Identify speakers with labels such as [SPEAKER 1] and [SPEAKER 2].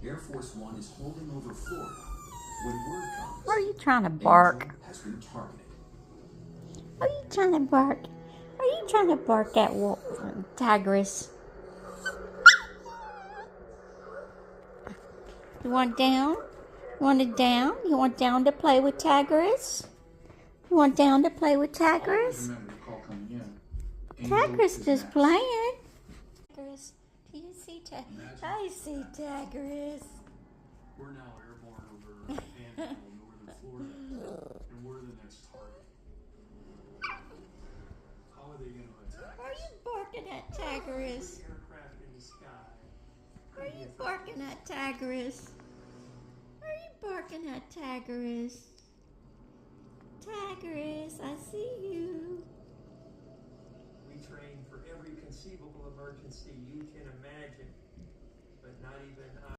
[SPEAKER 1] Air Force One is holding over Florida when word comes.
[SPEAKER 2] What are you trying to bark?
[SPEAKER 1] Angel has been targeted.
[SPEAKER 2] Are you trying to bark? Are you trying to bark at Tigress? You want down? You want it down? You want down to play with Tigress? You want down to play with Tigress? Tigress is playing. Tigress, do you see Tigress? I see Tigress.
[SPEAKER 1] We're now airborne over Panhandle, northern Florida, and we're the next target. How are they going to attack?
[SPEAKER 2] Are you barking at Tigress?
[SPEAKER 1] Aircraft in the sky.
[SPEAKER 2] Are you barking at Tigress? Are you barking at Tigress? Tigress, I see you.
[SPEAKER 3] We train for every conceivable emergency you can imagine, but not even